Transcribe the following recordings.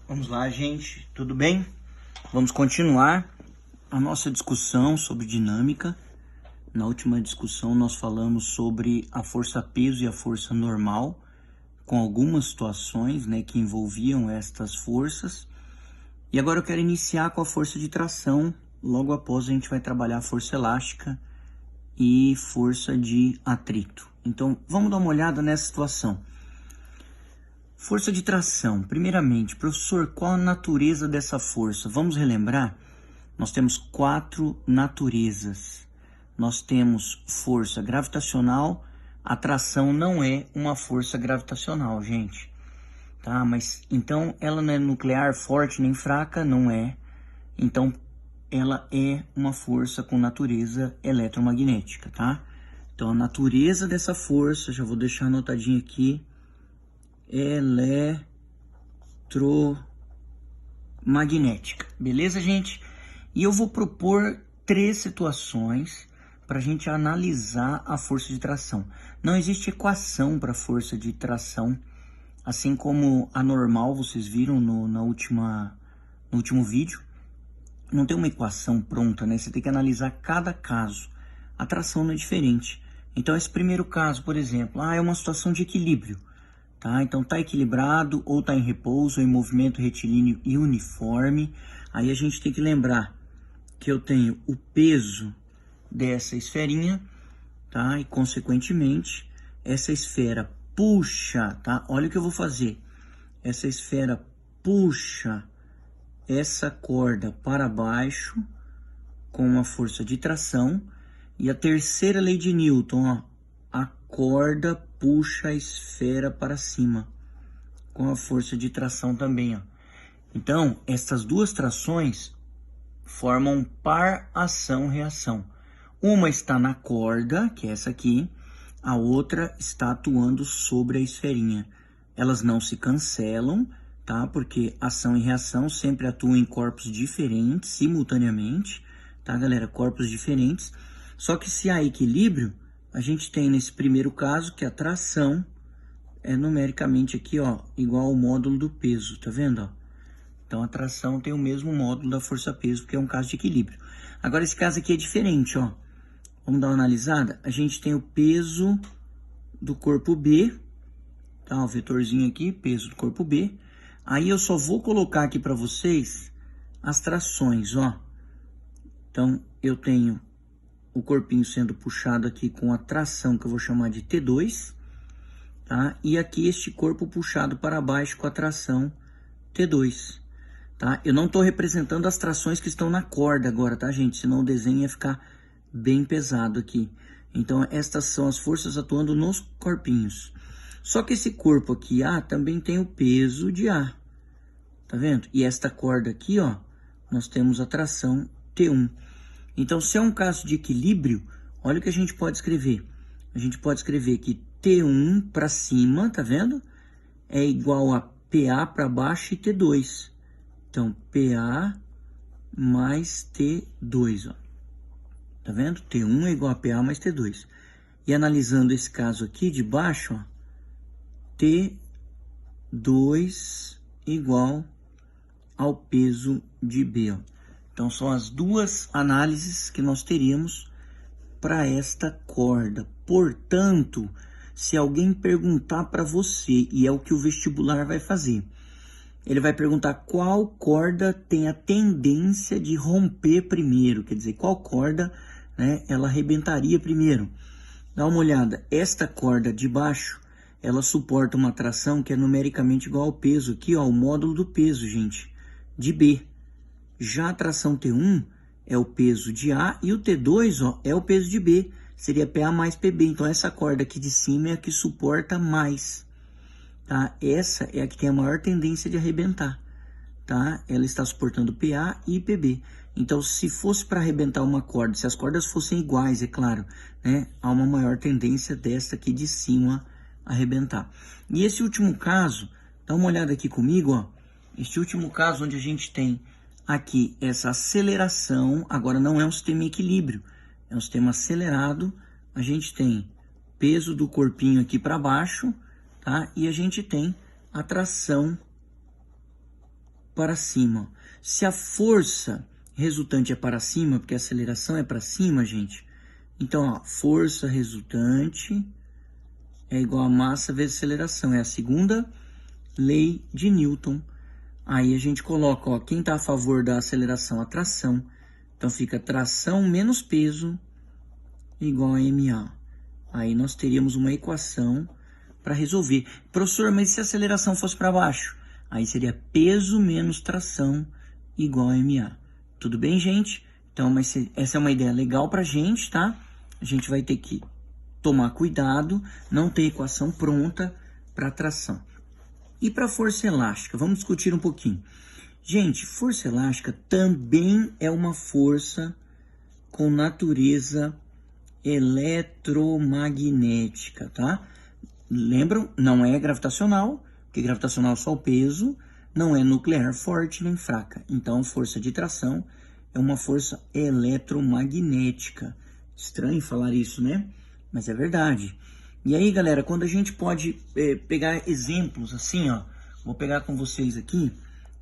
Vamos lá, gente, tudo bem? Vamos continuar a nossa discussão sobre dinâmica. Na última discussão nós falamos sobre a força-peso e a força normal, com algumas situações, que envolviam estas forças. E agora eu quero iniciar com a força de tração. Logo após a gente vai trabalhar a força elástica e força de atrito. Então vamos dar uma olhada nessa situação. Força de tração. Primeiramente, professor, qual a natureza dessa força? Vamos relembrar? Nós temos 4 naturezas. Nós temos força gravitacional. A tração não é uma força gravitacional, gente. Tá? Mas então ela não é nuclear forte nem fraca, não é. Então ela é uma força com natureza eletromagnética, tá? Então a natureza dessa força, já vou deixar anotadinho aqui, eletromagnética, beleza, gente? E eu vou propor 3 situações para a gente analisar a força de tração. Não existe equação para força de tração, assim como a normal, vocês viram no último vídeo. Não tem uma equação pronta, né? Você tem que analisar cada caso. A tração não é diferente. Então, esse primeiro caso, por exemplo, é uma situação de equilíbrio. Tá? Então está equilibrado, ou está em repouso, ou em movimento retilíneo e uniforme. Aí a gente tem que lembrar que eu tenho o peso dessa esferinha, tá? E consequentemente essa esfera puxa, tá? Olha o que eu vou fazer. Essa esfera puxa essa corda para baixo com uma força de tração. E a terceira lei de Newton, ó, a corda puxa a esfera para cima com a força de tração também, ó. Então, essas duas trações formam par ação-reação. Uma está na corda, que é essa aqui, a outra está atuando sobre a esferinha. Elas não se cancelam, tá? Porque ação e reação sempre atuam em corpos diferentes, simultaneamente, tá, galera? Corpos diferentes. Só que se há equilíbrio, a gente tem nesse primeiro caso que a tração é numericamente aqui, ó, igual ao módulo do peso, tá vendo, ó? Então a tração tem o mesmo módulo da força-peso, porque é um caso de equilíbrio. Agora esse caso aqui é diferente, ó. Vamos dar uma analisada? A gente tem o peso do corpo B, tá? O vetorzinho aqui, peso do corpo B. Aí eu só vou colocar aqui para vocês as trações, ó. Então eu tenho o corpinho sendo puxado aqui com a tração que eu vou chamar de T2, tá? E aqui este corpo puxado para baixo com a tração T2, tá? Eu não estou representando as trações que estão na corda agora, tá, gente? Senão o desenho ia ficar bem pesado aqui. Então estas são as forças atuando nos corpinhos. Só que esse corpo aqui A também tem o peso de A, tá vendo? E esta corda aqui, ó, nós temos a tração T1. Então, se é um caso de equilíbrio, olha o que a gente pode escrever. A gente pode escrever que T1 para cima, tá vendo? É igual a PA para baixo e T2. Então, PA mais T2, ó. Tá vendo? T1 é igual a PA mais T2. E analisando esse caso aqui de baixo, ó, T2 igual ao peso de B, ó. Então, são as duas análises que nós teríamos para esta corda. Portanto, se alguém perguntar para você, e é o que o vestibular vai fazer, ele vai perguntar qual corda tem a tendência de romper primeiro, quer dizer, qual corda, né, ela arrebentaria primeiro. Dá uma olhada, esta corda de baixo, ela suporta uma tração que é numericamente igual ao peso, aqui ó, o módulo do peso, gente, de B. Já a tração T1 é o peso de A e o T2, ó, é o peso de B, seria PA mais PB. Então essa corda aqui de cima é a que suporta mais, tá? Essa é a que tem a maior tendência de arrebentar, tá? Ela está suportando PA e PB. Então se fosse para arrebentar uma corda, se as cordas fossem iguais, é claro, né? Há uma maior tendência desta aqui de cima arrebentar. E esse último caso, dá uma olhada aqui comigo, ó. Este último caso onde a gente tem aqui essa aceleração, agora não é um sistema em equilíbrio, é um sistema acelerado, a gente tem peso do corpinho aqui para baixo, tá? E a gente tem a tração para cima. Se a força resultante é para cima, porque a aceleração é para cima, gente, então, ó, força resultante é igual a massa vezes aceleração. É a segunda lei de Newton. Aí a gente coloca, ó, quem está a favor da aceleração? A tração. Então, fica tração menos peso igual a ma. Aí nós teríamos uma equação para resolver. Professor, mas se a aceleração fosse para baixo? Aí seria peso menos tração igual a ma. Tudo bem, gente? Então, mas essa é uma ideia legal para a gente, tá? A gente vai ter que tomar cuidado, não ter equação pronta para tração. E para força elástica? Vamos discutir um pouquinho. Gente, força elástica também é uma força com natureza eletromagnética, tá? Lembram? Não é gravitacional, porque gravitacional é só o peso, não é nuclear forte nem fraca. Então, força de tração é uma força eletromagnética. Estranho falar isso, né? Mas é verdade. E aí, galera, quando a gente pode pegar exemplos assim, ó, vou pegar com vocês aqui,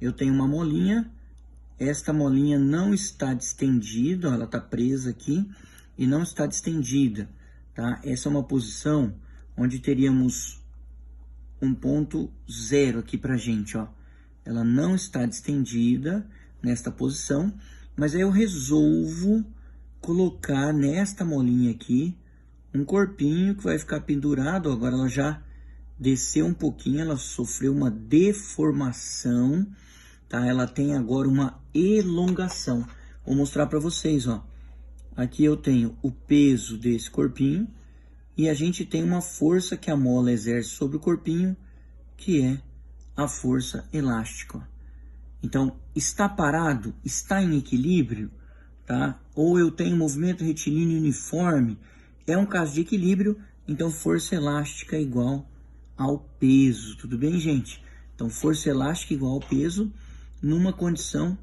eu tenho uma molinha, esta molinha não está distendida, ó, ela está presa aqui e não está distendida, tá? Essa é uma posição onde teríamos um ponto zero aqui pra gente, ó. Ela não está distendida nesta posição, mas aí eu resolvo colocar nesta molinha aqui um corpinho que vai ficar pendurado. Agora ela já desceu um pouquinho, ela sofreu uma deformação, tá? Ela tem agora uma elongação. Vou mostrar para vocês, ó. Aqui eu tenho o peso desse corpinho e a gente tem uma força que a mola exerce sobre o corpinho, que é a força elástica, ó. Então, está parado, está em equilíbrio, tá? Ou eu tenho movimento retilíneo uniforme, é um caso de equilíbrio, então força elástica é igual ao peso, tudo bem, gente? Então, força elástica igual ao peso numa condição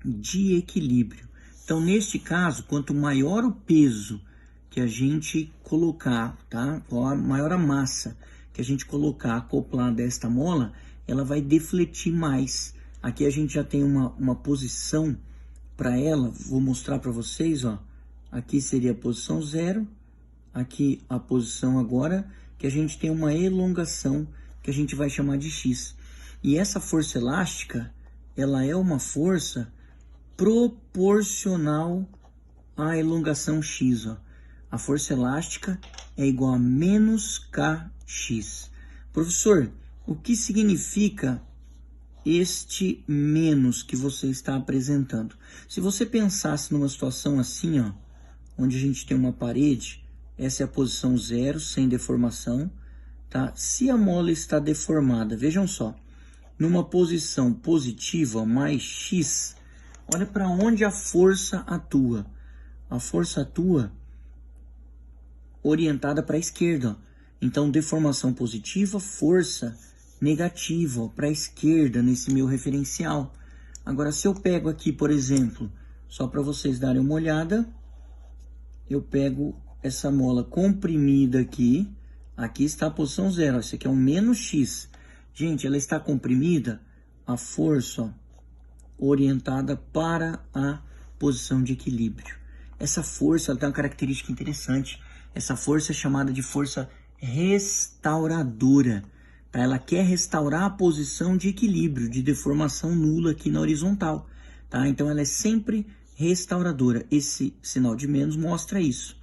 de equilíbrio. Então, neste caso, quanto maior o peso que a gente colocar, tá? Maior a massa que a gente colocar acoplada a esta mola, ela vai defletir mais. Aqui a gente já tem uma posição para ela, vou mostrar para vocês, ó. Aqui seria a posição 0, aqui a posição agora, que a gente tem uma elongação, que a gente vai chamar de x. E essa força elástica, ela é uma força proporcional à elongação x, ó. A força elástica é igual a menos kx. Professor, o que significa este menos que você está apresentando? Se você pensasse numa situação assim, ó, onde a gente tem uma parede, essa é a posição 0, sem deformação, tá? Se a mola está deformada, vejam só, numa posição positiva, mais x, olha para onde a força atua. A força atua orientada para a esquerda, ó. Então, deformação positiva, força negativa para a esquerda nesse meu referencial. Agora, se eu pego aqui, por exemplo, só para vocês darem uma olhada, eu pego essa mola comprimida aqui, aqui está a posição 0, isso aqui é um menos x. Gente, ela está comprimida, a força, ó, orientada para a posição de equilíbrio. Essa força, ela tem uma característica interessante. Essa força é chamada de força restauradora. Tá? Ela quer restaurar a posição de equilíbrio, de deformação nula aqui na horizontal. Tá? Então, ela é sempre restauradora. Esse sinal de menos mostra isso.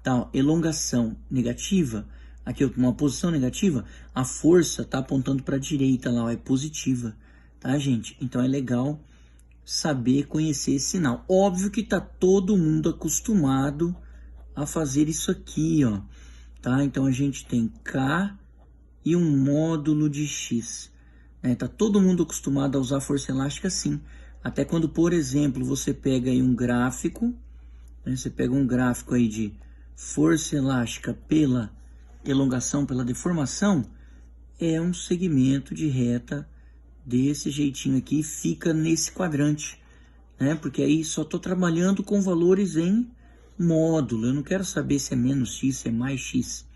Tá? Elongação negativa, aqui uma posição negativa, a força está apontando para a direita lá, ó, é positiva. Tá, gente? Então, é legal saber conhecer esse sinal. Óbvio que tá todo mundo acostumado a fazer isso aqui, ó, tá? Então a gente tem K e um módulo de X, né? Tá todo mundo acostumado a usar força elástica assim. Até quando, por exemplo, você pega aí um gráfico, né? Você pega um gráfico aí de força elástica pela elongação, pela deformação, é um segmento de reta desse jeitinho aqui, fica nesse quadrante, né? Porque aí só estou trabalhando com valores em módulo, eu não quero saber se é menos x, se é mais x.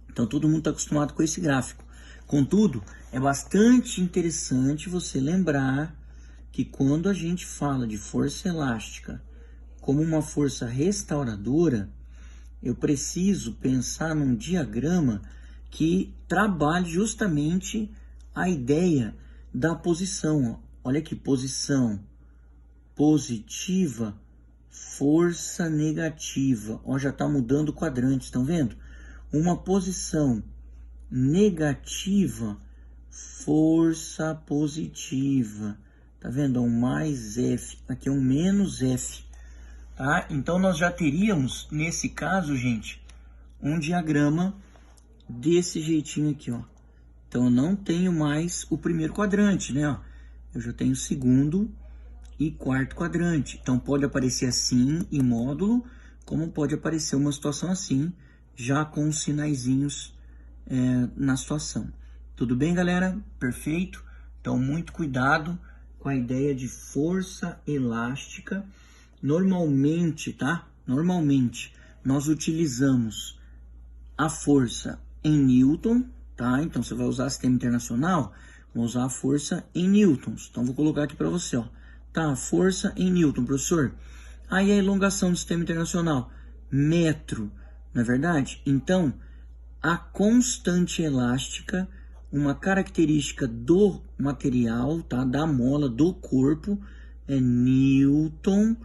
Então todo mundo está acostumado com esse gráfico. Contudo, é bastante interessante você lembrar que quando a gente fala de força elástica como uma força restauradora, eu preciso pensar num diagrama que trabalhe justamente a ideia da posição. Olha aqui, posição positiva, força negativa. Ó, já está mudando o quadrante, estão vendo? Uma posição negativa, força positiva. Tá vendo? Um mais F. Aqui é um menos F. Tá? Então, nós já teríamos, nesse caso, gente, um diagrama desse jeitinho aqui, ó. Então, eu não tenho mais o primeiro quadrante, né? Ó. Eu já tenho o segundo e quarto quadrante. Então, pode aparecer assim, em módulo, como pode aparecer uma situação assim, já com os sinaizinhos na situação. Tudo bem, galera? Perfeito? Então, muito cuidado com a ideia de força elástica. Normalmente, tá? Normalmente, nós utilizamos a força em Newton, tá? Então, você vai usar sistema internacional, vou usar a força em newtons. Então, vou colocar aqui para você, ó. Tá, força em Newton, professor. Aí a elongação do sistema internacional, metro, não é verdade? Então, a constante elástica, uma característica do material, tá? Da mola, do corpo, é Newton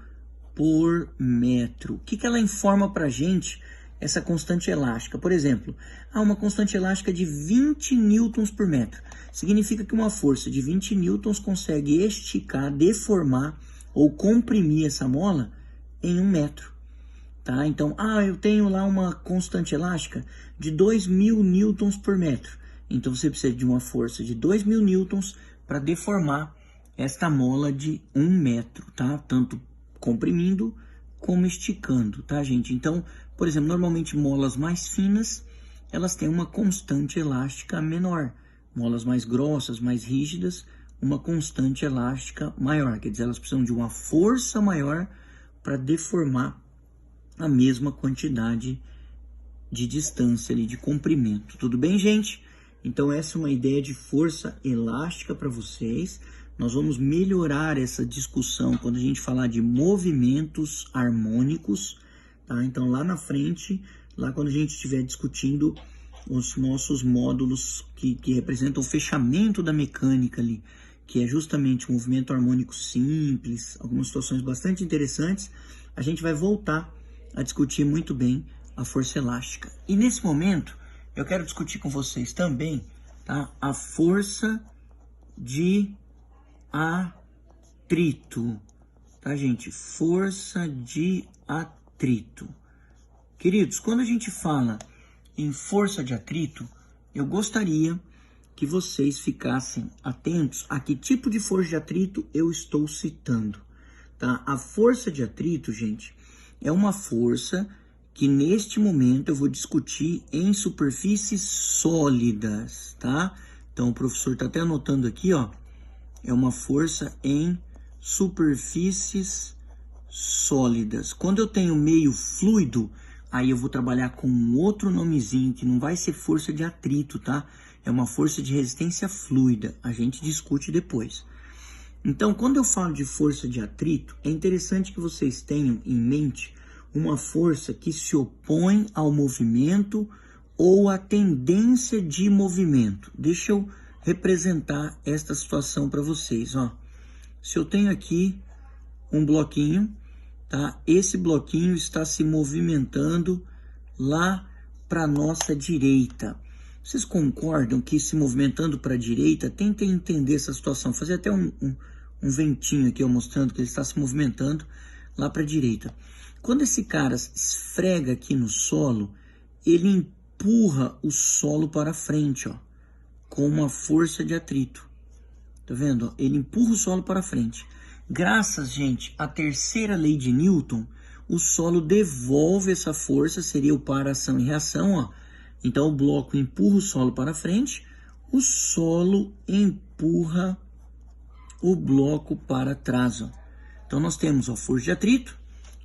por metro. O que ela informa para a gente, essa constante elástica? Por exemplo, uma constante elástica de 20 newtons por metro. Significa que uma força de 20 newtons consegue esticar, deformar ou comprimir essa mola em 1 metro. Tá? Então, eu tenho lá uma constante elástica de 2.000 newtons por metro. Então, você precisa de uma força de 2.000 newtons para deformar esta mola de 1 metro, tá? Tanto comprimindo como esticando, tá, gente? Então, por exemplo, normalmente molas mais finas, elas têm uma constante elástica menor. Molas mais grossas, mais rígidas, uma constante elástica maior. Quer dizer, elas precisam de uma força maior para deformar a mesma quantidade de distância ali, de comprimento. Tudo bem, gente? Então, essa é uma ideia de força elástica para vocês. Nós vamos melhorar essa discussão quando a gente falar de movimentos harmônicos, tá? Então, lá na frente, lá quando a gente estiver discutindo os nossos módulos que representam o fechamento da mecânica ali, que é justamente o movimento harmônico simples, algumas situações bastante interessantes, a gente vai voltar a discutir muito bem a força elástica. E nesse momento, eu quero discutir com vocês também, tá? A força de atrito, tá, gente? Força de atrito. Queridos, quando a gente fala em força de atrito, eu gostaria que vocês ficassem atentos a que tipo de força de atrito eu estou citando, tá? A força de atrito, gente, é uma força que neste momento eu vou discutir em superfícies sólidas, tá? Então o professor está até anotando aqui, ó. É uma força em superfícies sólidas. Quando eu tenho meio fluido, aí eu vou trabalhar com um outro nomezinho, que não vai ser força de atrito, tá? É uma força de resistência fluida. A gente discute depois. Então, quando eu falo de força de atrito, é interessante que vocês tenham em mente uma força que se opõe ao movimento ou à tendência de movimento. Deixa eu representar esta situação para vocês, ó. Se eu tenho aqui um bloquinho, tá? Esse bloquinho está se movimentando lá para nossa direita. Vocês concordam que se movimentando para a direita, tentem entender essa situação. Fazer até um ventinho aqui, ó, mostrando que ele está se movimentando lá para a direita. Quando esse cara esfrega aqui no solo, ele empurra o solo para frente, ó, com uma força de atrito. Tá vendo? Ele empurra o solo para frente. Graças, gente, à terceira lei de Newton, o solo devolve essa força, seria o par ação e reação, ó. Então o bloco empurra o solo para frente, o solo empurra o bloco para trás, ó. Então nós temos, ó, força de atrito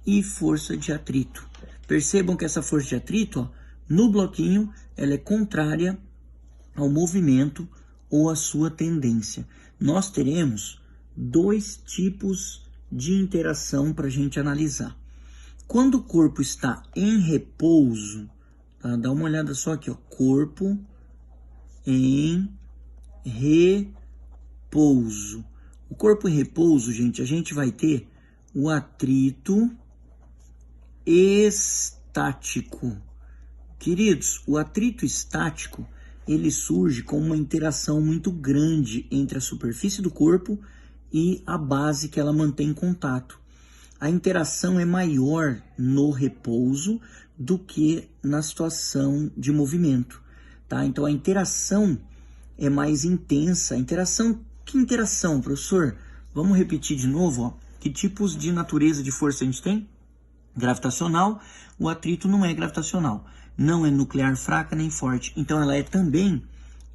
e força de atrito. Percebam que essa força de atrito, ó, no bloquinho, ela é contrária ao movimento ou à sua tendência. Nós teremos dois tipos de interação para a gente analisar. Quando o corpo está em repouso, tá? Dá uma olhada só aqui, ó, corpo em repouso. O corpo em repouso, gente, a gente vai ter o atrito estático. Queridos, o atrito estático, ele surge com uma interação muito grande entre a superfície do corpo e a base que ela mantém em contato. A interação é maior no repouso do que na situação de movimento, tá? Então a interação é mais intensa. Que interação, professor? Vamos repetir de novo, ó. Que tipos de natureza de força a gente tem? Gravitacional. O atrito não é gravitacional. Não é nuclear fraca nem forte. Então ela é também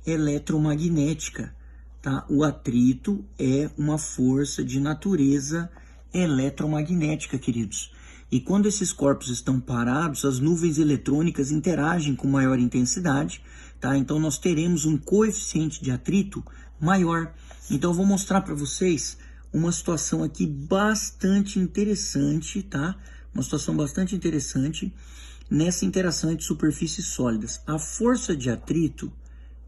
eletromagnética, tá? O atrito é uma força de natureza eletromagnética, queridos. E quando esses corpos estão parados, as nuvens eletrônicas interagem com maior intensidade, tá? Então nós teremos um coeficiente de atrito maior. Então eu vou mostrar para vocês uma situação aqui bastante interessante, tá? Uma situação bastante interessante nessa interação entre superfícies sólidas. A força de atrito,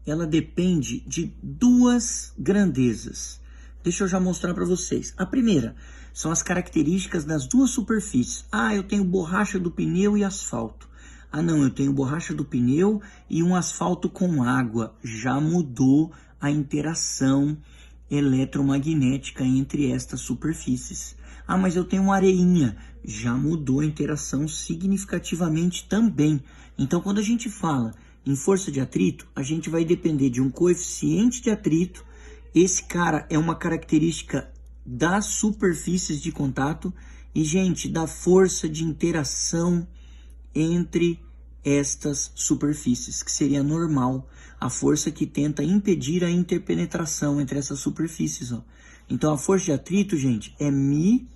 ela depende de duas grandezas. Deixa eu já mostrar para vocês. A primeira são as características das duas superfícies. Ah, eu tenho borracha do pneu e asfalto. Ah, não, eu tenho borracha do pneu e um asfalto com água. Já mudou a interação eletromagnética entre estas superfícies. Ah, mas eu tenho uma areinha. Já mudou a interação significativamente também. Então, quando a gente fala em força de atrito, a gente vai depender de um coeficiente de atrito. Esse cara é uma característica das superfícies de contato e, gente, da força de interação entre estas superfícies, que seria normal, a força que tenta impedir a interpenetração entre essas superfícies, ó. Então, a força de atrito, gente, é μ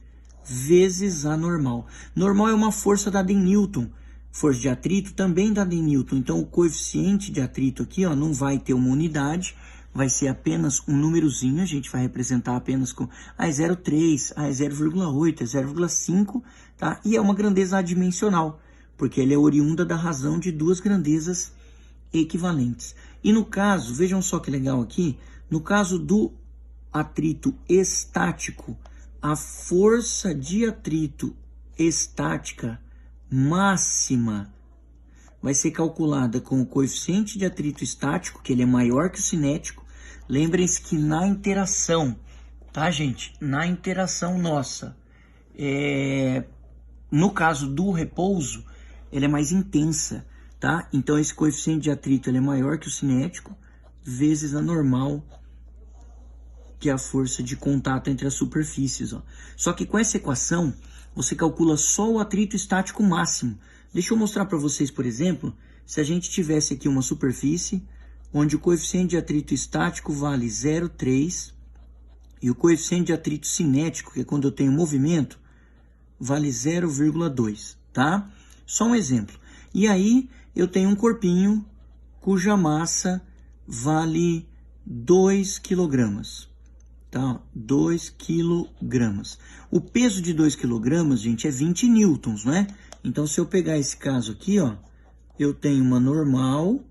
vezes a normal. Normal é uma força dada em Newton. Força de atrito também dada em Newton. Então, o coeficiente de atrito aqui, ó, não vai ter uma unidade, vai ser apenas um númerozinho, a gente vai representar apenas com é 0,3, é 0,8, é 0,5, tá? E é uma grandeza adimensional, porque ele é oriunda da razão de duas grandezas equivalentes. E no caso, vejam só que legal aqui, no caso do atrito estático, a força de atrito estática máxima vai ser calculada com o coeficiente de atrito estático, que ele é maior que o cinético. Lembrem-se que na interação, tá, gente? Na interação nossa, no caso do repouso, ele é mais intensa, tá? Então, esse coeficiente de atrito ele é maior que o cinético, vezes a normal, que é a força de contato entre as superfícies, ó. Só que com essa equação, você calcula só o atrito estático máximo. Deixa eu mostrar para vocês, por exemplo, se a gente tivesse aqui uma superfície onde o coeficiente de atrito estático vale 0,3 e o coeficiente de atrito cinético, que é quando eu tenho movimento, vale 0,2, tá? Só um exemplo. E aí eu tenho um corpinho cuja massa vale 2 kg. Tá? 2 kg. O peso de 2 kg, gente, é 20 newtons, né? Então, se eu pegar esse caso aqui, ó, eu tenho uma normal,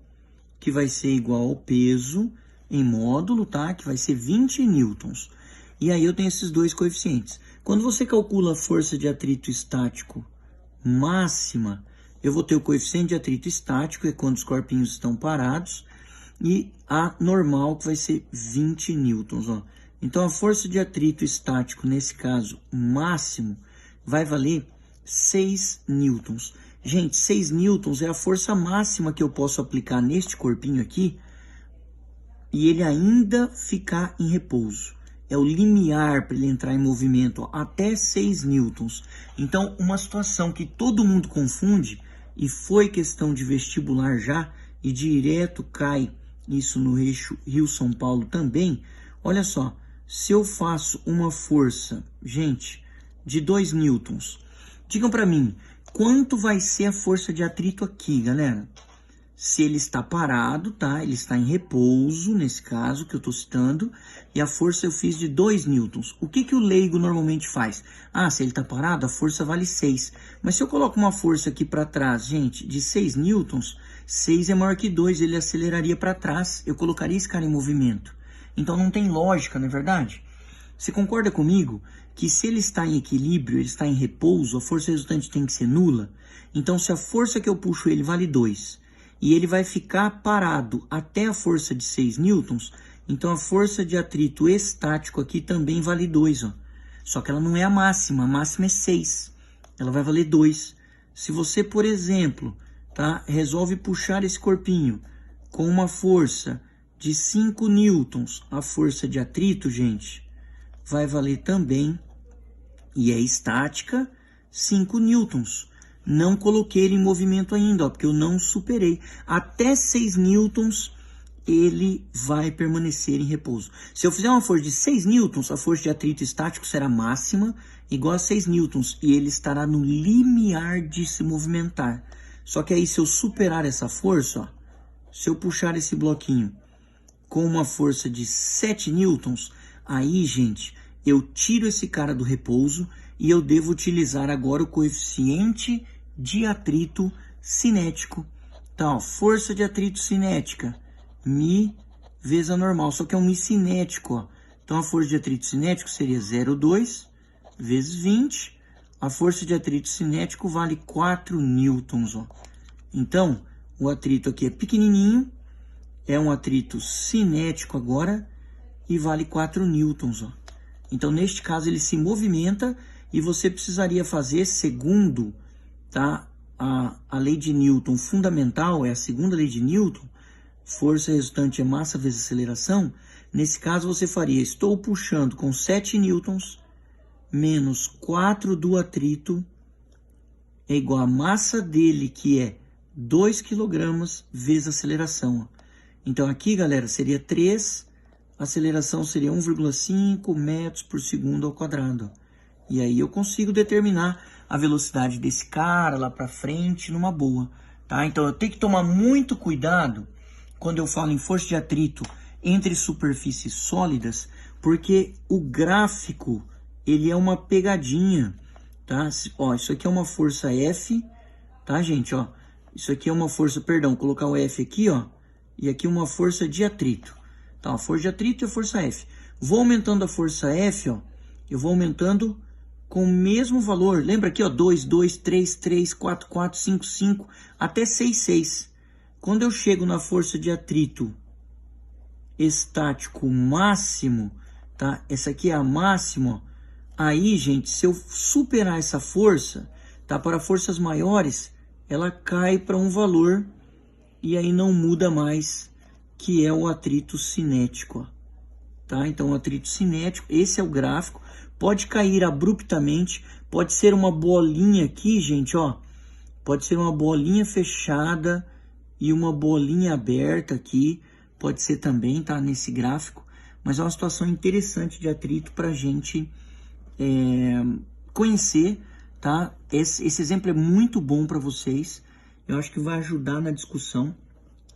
que vai ser igual ao peso em módulo, tá? Que vai ser 20 newtons. E aí eu tenho esses dois coeficientes. Quando você calcula a força de atrito estático máxima, eu vou ter o coeficiente de atrito estático, que é quando os corpinhos estão parados, e a normal, que vai ser 20 newtons, ó. Então, a força de atrito estático, nesse caso, máximo, vai valer 6 newtons. Gente, 6 newtons é a força máxima que eu posso aplicar neste corpinho aqui e ele ainda ficar em repouso. É o limiar para ele entrar em movimento, ó, até 6 newtons. Então, uma situação que todo mundo confunde, e foi questão de vestibular já, e direto cai isso no eixo Rio-São Paulo também, olha só. Se eu faço uma força, gente, de 2 newtons, digam para mim, quanto vai ser a força de atrito aqui, galera? se ele está parado, tá? Ele está em repouso, nesse caso que eu estou citando, e a força eu fiz de 2 newtons. O que o leigo normalmente faz? Ah, se ele está parado, a força vale 6. Mas se eu coloco uma força aqui para trás, gente, de 6 newtons, 6 é maior que 2, ele aceleraria para trás. Eu colocaria esse cara em movimento. Então não tem lógica, não é verdade? Você concorda comigo que se ele está em equilíbrio, ele está em repouso, a força resultante tem que ser nula? Então se a força que eu puxo ele vale 2, e ele vai ficar parado até a força de 6 newtons, então a força de atrito estático aqui também vale 2, ó. Só que ela não é a máxima é 6, ela vai valer 2. Se você, por exemplo, tá, resolve puxar esse corpinho com uma força de 5 newtons, a força de atrito, gente, vai valer também, e é estática, 5 newtons. Não coloquei ele em movimento ainda, ó, porque eu não superei. Até 6 newtons ele vai permanecer em repouso. Se eu fizer uma força de 6 newtons, a força de atrito estático será máxima, igual a 6 newtons, e ele estará no limiar de se movimentar. Só que aí, se eu superar essa força, ó, se eu puxar esse bloquinho com uma força de 7 newtons, aí, gente, eu tiro esse cara do repouso e eu devo utilizar agora o coeficiente de atrito cinético. Então, força de atrito cinética, Mi vezes a normal, só que é um Mi cinético, ó. Então, a força de atrito cinético seria 0,2 vezes 20. A força de atrito cinético vale 4 newtons, ó. Então, o atrito aqui é pequenininho, é um atrito cinético agora, e vale 4 newtons, ó. Então, neste caso, ele se movimenta e você precisaria fazer, segundo, tá, a lei de Newton fundamental, é a segunda lei de Newton, força resultante é massa vezes aceleração. Nesse caso, você faria, estou puxando com 7 newtons, menos 4 do atrito, é igual a massa dele, que é 2 kg, vezes a aceleração, ó. Então, aqui, galera, seria 3, a aceleração seria 1,5 metros por segundo ao quadrado. E aí eu consigo determinar a velocidade desse cara lá para frente numa boa, tá? Então eu tenho que tomar muito cuidado quando eu falo em força de atrito entre superfícies sólidas, porque o gráfico, ele é uma pegadinha, tá? Ó, isso aqui é uma força F, tá, gente? Ó, isso aqui é uma força, perdão, vou colocar o F aqui, ó, e aqui uma força de atrito. Tá, a força de atrito e a força F. Vou aumentando a força F, ó, eu vou aumentando com o mesmo valor. Lembra aqui, ó, 2, 2, 3, 3, 4, 4, 5, 5, até 6, 6. Quando eu chego na força de atrito estático máximo, tá? Essa aqui é a máxima, ó. Aí, gente, se eu superar essa força, tá? Para forças maiores, ela cai para um valor e aí não muda mais, que é o atrito cinético, ó. Tá? Então, o atrito cinético, esse é o gráfico, pode cair abruptamente, pode ser uma bolinha aqui, gente, ó, pode ser uma bolinha fechada e uma bolinha aberta aqui, pode ser também, tá, nesse gráfico, mas é uma situação interessante de atrito para a gente conhecer, tá? Esse exemplo é muito bom para vocês, eu acho que vai ajudar na discussão.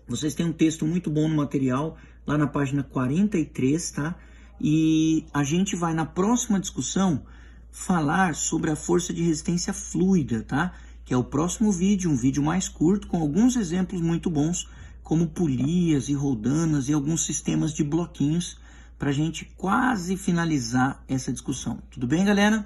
Vocês têm um texto muito bom no material, lá na página 43, tá? E a gente vai, na próxima discussão, falar sobre a força de resistência fluida, tá? Que é o próximo vídeo, um vídeo mais curto, com alguns exemplos muito bons, como polias e roldanas e alguns sistemas de bloquinhos, para a gente quase finalizar essa discussão. Tudo bem, galera?